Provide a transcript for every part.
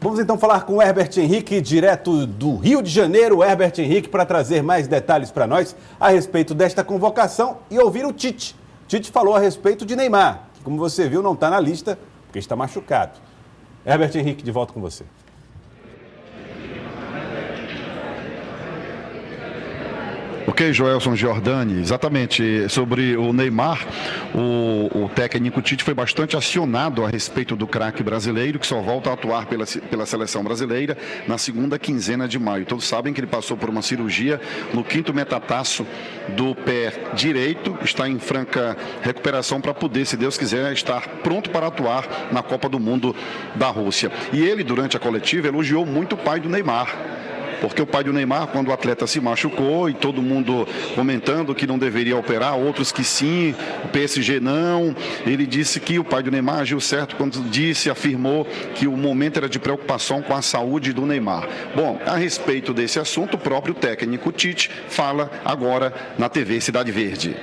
Vamos então falar com o Herbert Henrique, direto do Rio de Janeiro. Herbert Henrique, para trazer mais detalhes para nós a respeito desta convocação e ouvir o Tite. Tite falou a respeito de Neymar, que, como você viu, não está na lista porque está machucado. Herbert Henrique, de volta com você. Ok, Joelson Giordani, exatamente, sobre o Neymar, o técnico Tite foi bastante acionado a respeito do craque brasileiro, que só volta a atuar pela seleção brasileira na segunda quinzena de maio. Todos sabem que ele passou por uma cirurgia no 5º metatarso do pé direito, está em franca recuperação para poder, se Deus quiser, estar pronto para atuar na Copa do Mundo da Rússia. E ele, durante a coletiva, elogiou muito o pai do Neymar. Porque o pai do Neymar, quando o atleta se machucou e todo mundo comentando que não deveria operar, outros que sim, o PSG não, ele disse que o pai do Neymar agiu certo quando afirmou que o momento era de preocupação com a saúde do Neymar. Bom, a respeito desse assunto, o próprio técnico Tite fala agora na TV Cidade Verde.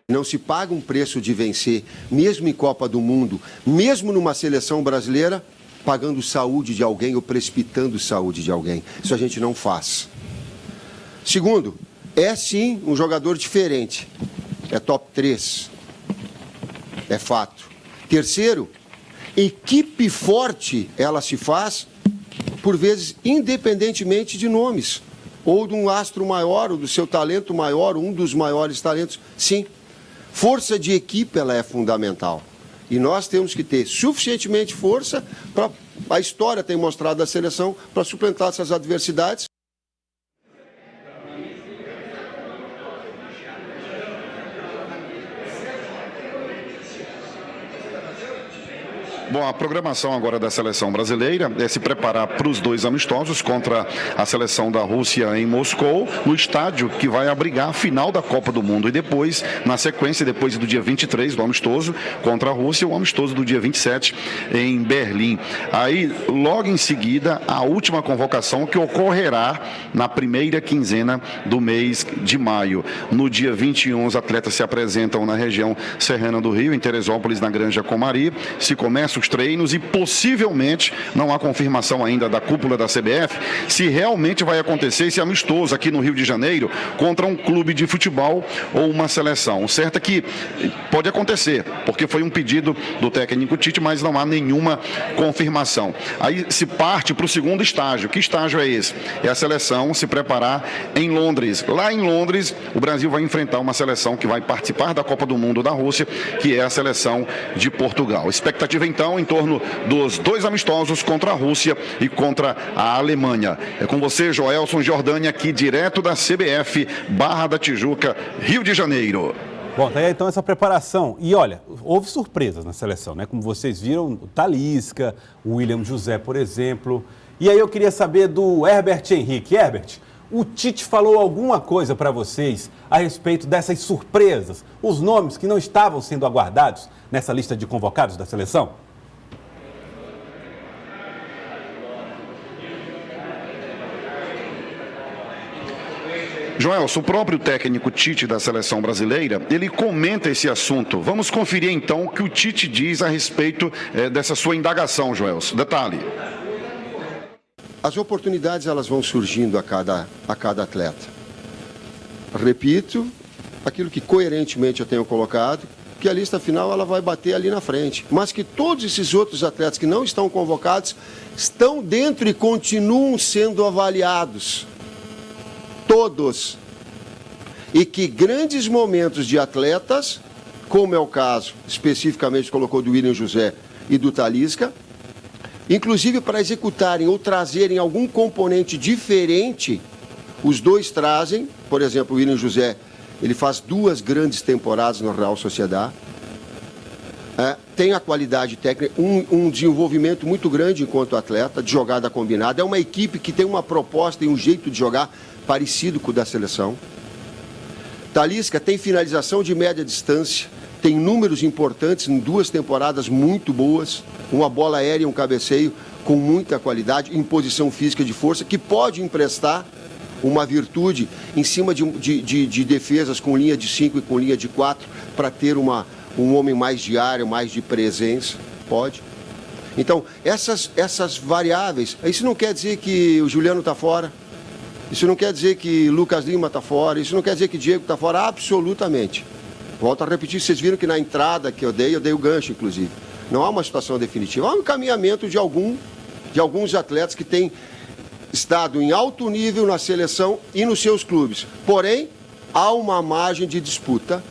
Não se paga um preço de vencer, mesmo em Copa do Mundo, mesmo numa seleção brasileira, pagando saúde de alguém ou precipitando saúde de alguém. Isso a gente não faz. Segundo, é sim um jogador diferente. É top 3. É fato. Terceiro, equipe forte ela se faz, por vezes, independentemente de nomes. Ou de um astro maior, ou do seu talento maior, um dos maiores talentos. Sim, força de equipe ela é fundamental. E nós temos que ter suficientemente força para, a história tem mostrado a seleção, para suplantar essas adversidades. Bom, a programação agora da seleção brasileira é se preparar para os 2 amistosos contra a seleção da Rússia em Moscou, no estádio que vai abrigar a final da Copa do Mundo. E depois, na sequência, depois do dia 23 do amistoso contra a Rússia, o amistoso do dia 27 em Berlim. Aí, logo em seguida, a última convocação que ocorrerá na primeira quinzena do mês de maio. No dia 21, os atletas se apresentam na região serrana do Rio, em Teresópolis, na Granja Comari. Se começa os treinos e possivelmente, não há confirmação ainda da cúpula da CBF, se realmente vai acontecer esse amistoso aqui no Rio de Janeiro contra um clube de futebol ou uma seleção. O certo é que pode acontecer, porque foi um pedido do técnico Tite, mas não há nenhuma confirmação. Aí se parte para o segundo estágio. Que estágio é esse? É a seleção se preparar em Londres. Lá em Londres, o Brasil vai enfrentar uma seleção que vai participar da Copa do Mundo da Rússia, que é a seleção de Portugal. Expectativa então em torno dos 2 amistosos contra a Rússia e contra a Alemanha. É com você, Joelson Giordani, aqui direto da CBF, Barra da Tijuca, Rio de Janeiro. Bom, tá aí então essa preparação. E olha, houve surpresas na seleção, né? Como vocês viram, o Talisca, o William José, por exemplo. E aí eu queria saber do Herbert Henrique. Herbert, o Tite falou alguma coisa para vocês a respeito dessas surpresas, os nomes que não estavam sendo aguardados nessa lista de convocados da seleção? Joelson, o próprio técnico Tite da seleção brasileira, ele comenta esse assunto. Vamos conferir então o que o Tite diz a respeito dessa sua indagação, Joelson. Detalhe. As oportunidades elas vão surgindo a cada atleta. Repito, aquilo que coerentemente eu tenho colocado, que a lista final ela vai bater ali na frente. Mas que todos esses outros atletas que não estão convocados estão dentro e continuam sendo avaliados. Todos. E que grandes momentos de atletas, como é o caso, especificamente colocou do William José e do Talisca, inclusive para executarem ou trazerem algum componente diferente, os dois trazem. Por exemplo, o William José, ele faz 2 grandes temporadas no Real Sociedad, tem a qualidade técnica, um desenvolvimento muito grande enquanto atleta, de jogada combinada. É uma equipe que tem uma proposta e um jeito de jogar parecido com o da seleção. Talisca tem finalização de média distância, tem números importantes em 2 temporadas muito boas, uma bola aérea e um cabeceio com muita qualidade, em posição física de força, que pode emprestar uma virtude em cima de defesas com linha de 5 e com linha de 4, para ter um homem mais de área, mais de presença, pode. Então, essas variáveis, isso não quer dizer que o Juliano está fora, isso não quer dizer que Lucas Lima está fora, isso não quer dizer que Diego está fora, absolutamente. Volto a repetir, vocês viram que na entrada que eu dei o gancho, inclusive. Não há uma situação definitiva, há um encaminhamento de alguns atletas que têm estado em alto nível na seleção e nos seus clubes. Porém, há uma margem de disputa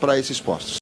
para esses postos.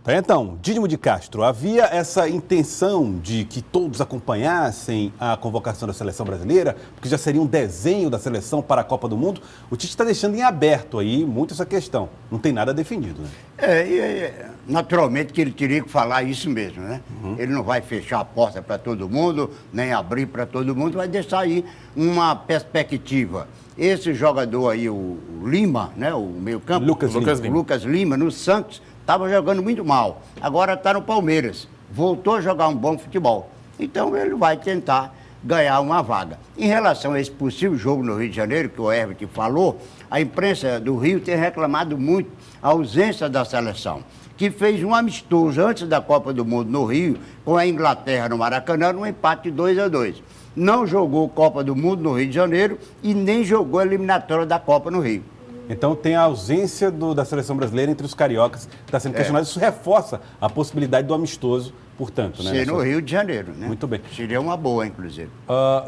Então, Dídimo de Castro, havia essa intenção de que todos acompanhassem a convocação da seleção brasileira, porque já seria um desenho da seleção para a Copa do Mundo. O Tite está deixando em aberto aí muito essa questão. Não tem nada definido, né? Naturalmente que ele teria que falar isso mesmo, né? Ele não vai fechar a porta para todo mundo, nem abrir para todo mundo, vai deixar aí uma perspectiva. Esse jogador aí, o Lima, né? O meio-campo, Lucas Lima, no Santos, estava jogando muito mal. Agora está no Palmeiras. Voltou a jogar um bom futebol. Então ele vai tentar ganhar uma vaga. Em relação a esse possível jogo no Rio de Janeiro, que o Herbert falou, a imprensa do Rio tem reclamado muito a ausência da seleção, que fez um amistoso antes da Copa do Mundo no Rio, com a Inglaterra no Maracanã, num empate de 2-2. Não jogou Copa do Mundo no Rio de Janeiro e nem jogou a eliminatória da Copa no Rio. Então tem a ausência da seleção brasileira entre os cariocas, que está sendo questionado. Isso reforça a possibilidade do amistoso, portanto, né? Ser no Rio de Janeiro, né? Muito bem. Seria uma boa, inclusive.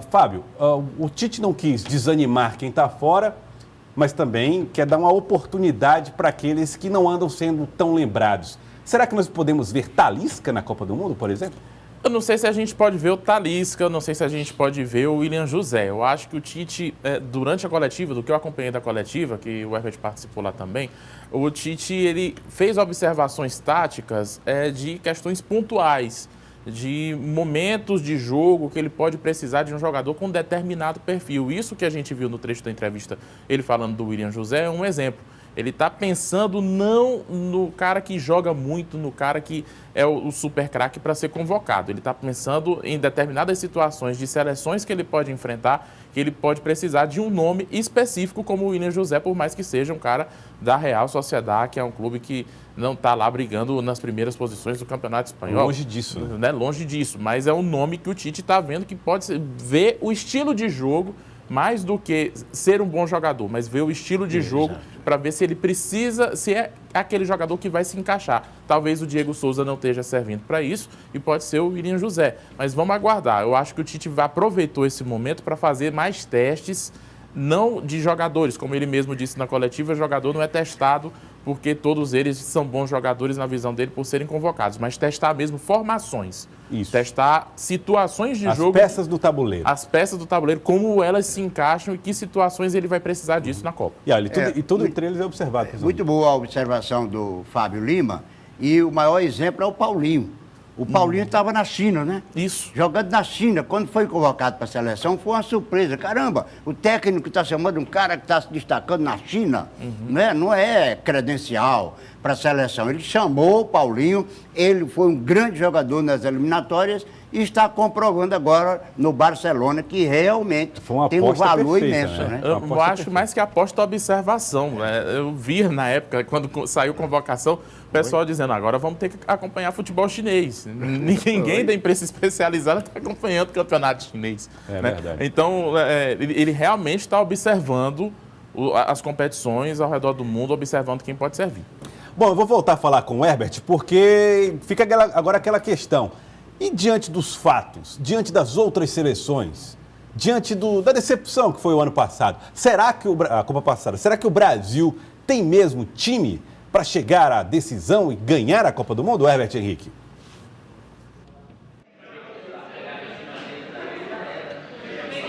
Fábio, o Tite não quis desanimar quem está fora, mas também quer dar uma oportunidade para aqueles que não andam sendo tão lembrados. Será que nós podemos ver Talisca na Copa do Mundo, por exemplo? Eu não sei se a gente pode ver o Talisca, eu não sei se a gente pode ver o William José. Eu acho que o Tite, durante a coletiva, do que eu acompanhei da coletiva, que o Herbert participou lá também, o Tite ele fez observações táticas de questões pontuais, de momentos de jogo que ele pode precisar de um jogador com determinado perfil. Isso que a gente viu no trecho da entrevista, ele falando do William José, é um exemplo. Ele está pensando não no cara que joga muito, no cara que é o super craque para ser convocado. Ele está pensando em determinadas situações de seleções que ele pode enfrentar, que ele pode precisar de um nome específico como o William José, por mais que seja um cara da Real Sociedad, que é um clube que não está lá brigando nas primeiras posições do Campeonato Espanhol. Longe disso, né? Longe disso, mas é um nome que o Tite está vendo que pode ver o estilo de jogo, mais do que ser um bom jogador, mas ver o estilo de jogo para ver se ele precisa, se é aquele jogador que vai se encaixar. Talvez o Diego Souza não esteja servindo para isso e pode ser o William José. Mas vamos aguardar. Eu acho que o Tite aproveitou esse momento para fazer mais testes, não de jogadores. Como ele mesmo disse na coletiva, o jogador não é testado porque todos eles são bons jogadores na visão dele por serem convocados, mas testar mesmo formações. Isso. Testar situações de jogo. As peças do tabuleiro. As peças do tabuleiro, como elas se encaixam e que situações ele vai precisar disso na Copa. E, olha, tudo entre eles é observado. Muito boa a observação do Fábio Lima. E o maior exemplo é o Paulinho. O Paulinho estava na China, né? Isso. Jogando na China. Quando foi convocado para a seleção, foi uma surpresa. Caramba, o técnico está chamando um cara que está se destacando na China, né? Não é credencial para a seleção. Ele chamou o Paulinho, ele foi um grande jogador nas eliminatórias e está comprovando agora no Barcelona que realmente tem um valor perfeita, imenso, né? Eu acho mais que aposta observação, né? Eu vi na época, quando saiu convocação, o pessoal dizendo, agora vamos ter que acompanhar futebol chinês. Ninguém da imprensa especializada está acompanhando o campeonato chinês. É né? verdade. Então, ele realmente está observando as competições ao redor do mundo, observando quem pode servir. Bom, eu vou voltar a falar com o Herbert, porque fica agora aquela questão. E diante dos fatos, diante das outras seleções, diante da decepção que foi o ano passado, será que a Copa passada, será que o Brasil tem mesmo time para chegar à decisão e ganhar a Copa do Mundo, Herbert Henrique?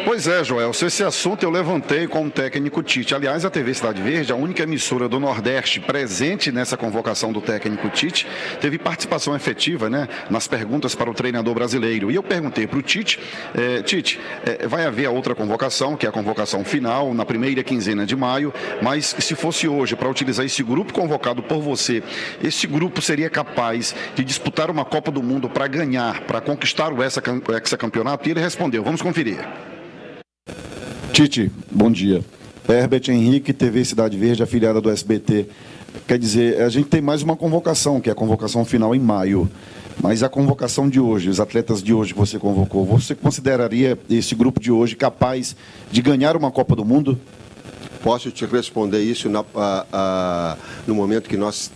Pois é, Joel, esse assunto eu levantei com o técnico Tite. Aliás, a TV Cidade Verde, a única emissora do Nordeste presente nessa convocação do técnico Tite, teve participação efetiva, né, nas perguntas para o treinador brasileiro. E eu perguntei para o Tite, Tite, vai haver a outra convocação, que é a convocação final, na primeira quinzena de maio, mas se fosse hoje para utilizar esse grupo convocado por você, esse grupo seria capaz de disputar uma Copa do Mundo para ganhar, para conquistar o hexacampeonato? E ele respondeu, vamos conferir. Tite, bom dia. Herbert Henrique, TV Cidade Verde, afiliada do SBT. Quer dizer, a gente tem mais uma convocação, que é a convocação final em maio. Mas a convocação de hoje, os atletas de hoje que você convocou, você consideraria esse grupo de hoje capaz de ganhar uma Copa do Mundo? Posso te responder isso no momento que nós,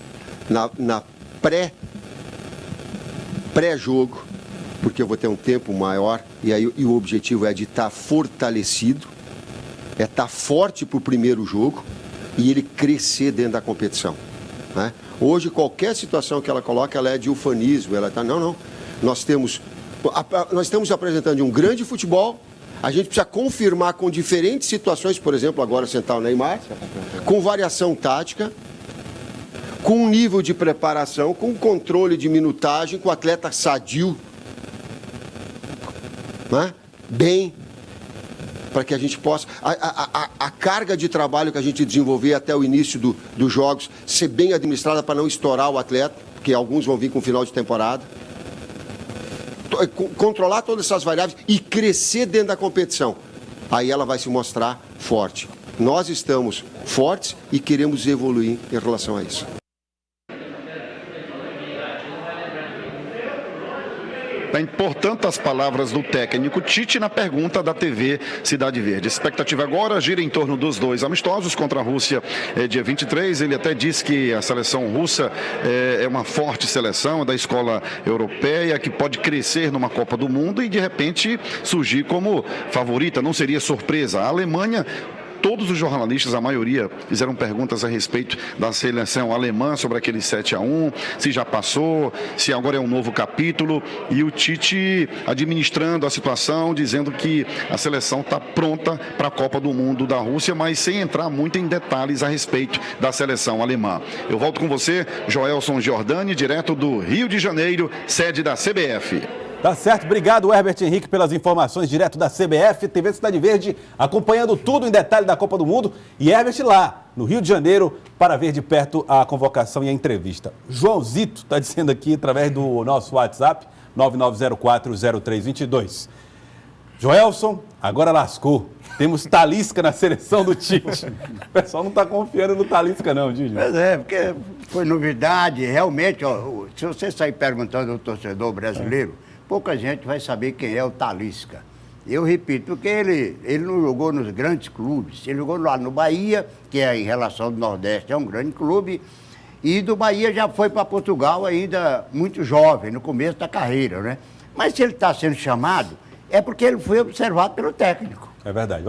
na pré-jogo, porque eu vou ter um tempo maior, e o objetivo é de estar fortalecido, é estar forte para o primeiro jogo e ele crescer dentro da competição, né? Hoje, qualquer situação que ela coloca, ela é de ufanismo, ela está... Não. Nós estamos apresentando um grande futebol, a gente precisa confirmar com diferentes situações, por exemplo, agora sentar o Neymar, com variação tática, com um nível de preparação, com controle de minutagem, com o atleta sadio, né? Bem, para que a gente possa... A carga de trabalho que a gente desenvolver até o início dos jogos ser bem administrada para não estourar o atleta, porque alguns vão vir com final de temporada. Controlar todas essas variáveis e crescer dentro da competição. Aí ela vai se mostrar forte. Nós estamos fortes e queremos evoluir em relação a isso. Portanto, as palavras do técnico Tite na pergunta da TV Cidade Verde. A expectativa agora gira em torno dos 2 amistosos contra a Rússia, dia 23. Ele até disse que a seleção russa é uma forte seleção da escola europeia, que pode crescer numa Copa do Mundo e, de repente, surgir como favorita. Não seria surpresa. A Alemanha... Todos os jornalistas, a maioria, fizeram perguntas a respeito da seleção alemã sobre aquele 7-1, se já passou, se agora é um novo capítulo. E o Tite administrando a situação, dizendo que a seleção está pronta para a Copa do Mundo da Rússia, mas sem entrar muito em detalhes a respeito da seleção alemã. Eu volto com você, Joelson Giordani, direto do Rio de Janeiro, sede da CBF. Tá certo, obrigado Herbert Henrique pelas informações direto da CBF, TV Cidade Verde, acompanhando tudo em detalhe da Copa do Mundo, e Herbert lá, no Rio de Janeiro, para ver de perto a convocação e a entrevista. Joãozito está dizendo aqui, através do nosso WhatsApp, 99040322. Joelson, agora lascou. Temos Talisca na seleção do Tite. O pessoal não está confiando no Talisca não, Didi. Mas porque foi novidade, realmente, ó, se você sair perguntando ao torcedor brasileiro, pouca gente vai saber quem é o Talisca. Eu repito, porque ele não jogou nos grandes clubes, ele jogou lá no Bahia, que é em relação do Nordeste, é um grande clube, e do Bahia já foi para Portugal ainda muito jovem, no começo da carreira, né? Mas se ele está sendo chamado, é porque ele foi observado pelo técnico. É verdade.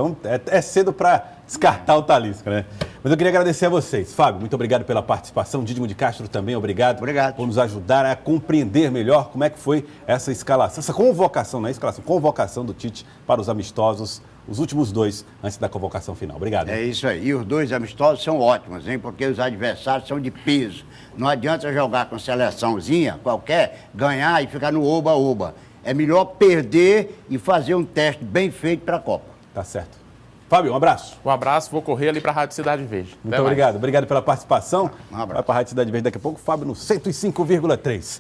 É cedo para descartar o Talisca, né? Mas eu queria agradecer a vocês. Fábio, muito obrigado pela participação. Dídimo de Castro também, obrigado. Obrigado. Por nos ajudar a compreender melhor como é que foi essa escalação, essa convocação, não é escalação, convocação do Tite para os amistosos, os últimos 2 antes da convocação final. Obrigado. É isso aí. E os 2 amistosos são ótimos, hein? Porque os adversários são de peso. Não adianta jogar com seleçãozinha qualquer, ganhar e ficar no oba-oba. É melhor perder e fazer um teste bem feito para a Copa. Tá certo. Fábio, um abraço. Um abraço, vou correr ali para a Rádio Cidade Verde. Muito obrigado. Obrigado pela participação. Um abraço. Vai para a Rádio Cidade Verde daqui a pouco. Fábio no 105,3.